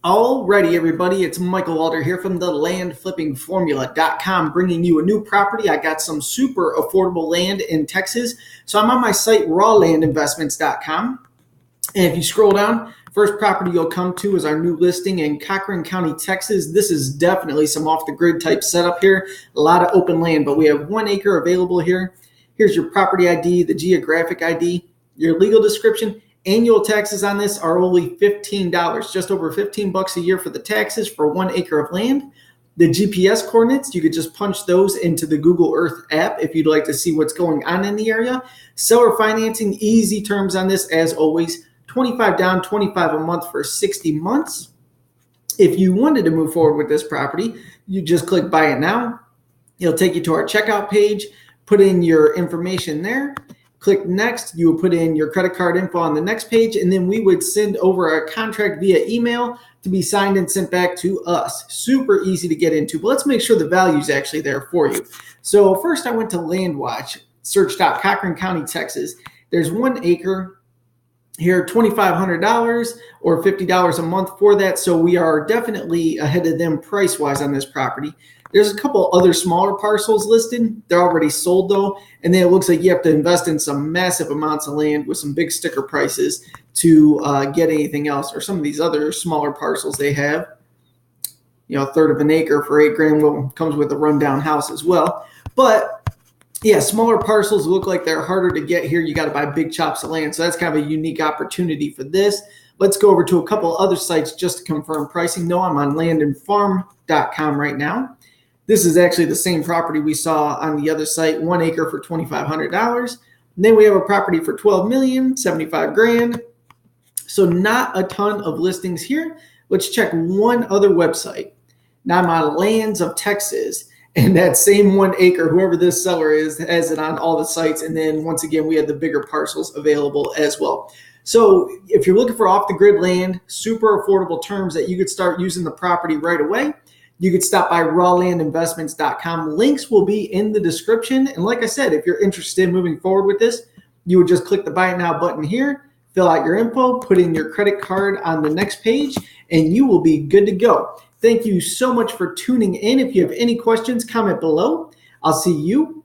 Alrighty, everybody, it's Michael Walter here from the landflippingformula.com bringing you a new property. I got some super affordable land in Texas. So I'm on my site, rawlandinvestments.com. And if you scroll down, first property you'll come to is our new listing in Cochran County, Texas. This is definitely some off-the-grid type setup here. A lot of open land, but we have 1 acre available here. Here's your property ID, the geographic ID, your legal description. Annual taxes on this are only $15, just over $15 a year for the taxes for 1 acre of land. The GPS coordinates, you could just punch those into the Google Earth app if you'd like to see what's going on in the area. Seller financing, easy terms on this as always. 25 down, 25 a month for 60 months. If you wanted to move forward with this property, you just click buy it now. It'll take you to our checkout page, put in your information there. Click next, you will put in your credit card info on the next page, and then we would send over a contract via email to be signed and sent back to us. Super easy to get into, but let's make sure the value is actually there for you. So first I went to LandWatch, searched out Cochran County, Texas. There's 1 acre here, $2,500 or $50 a month for that. So we are definitely ahead of them price-wise on this property. There's a couple other smaller parcels listed. They're already sold though. And then it looks like you have to invest in some massive amounts of land with some big sticker prices to get anything else. Or some of these other smaller parcels they have. You know, a third of an acre for $8,000 comes with a rundown house as well. But yeah, smaller parcels look like they're harder to get here. You got to buy big chops of land. So that's kind of a unique opportunity for this. Let's go over to a couple other sites just to confirm pricing. No, I'm on landandfarm.com right now. This is actually the same property we saw on the other site, 1 acre for $2,500. Then we have a property for $12 million, $75,000. So not a ton of listings here. Let's check one other website. Now I'm on Lands of Texas, and that same 1 acre, whoever this seller is, has it on all the sites. And then once again, we have the bigger parcels available as well. So if you're looking for off-the-grid land, super affordable terms that you could start using the property right away, you could stop by rawlandinvestments.com. Links will be in the description. And like I said, if you're interested in moving forward with this, you would just click the buy it now button here, fill out your info, put in your credit card on the next page, and you will be good to go. Thank you so much for tuning in. If you have any questions, comment below. I'll see you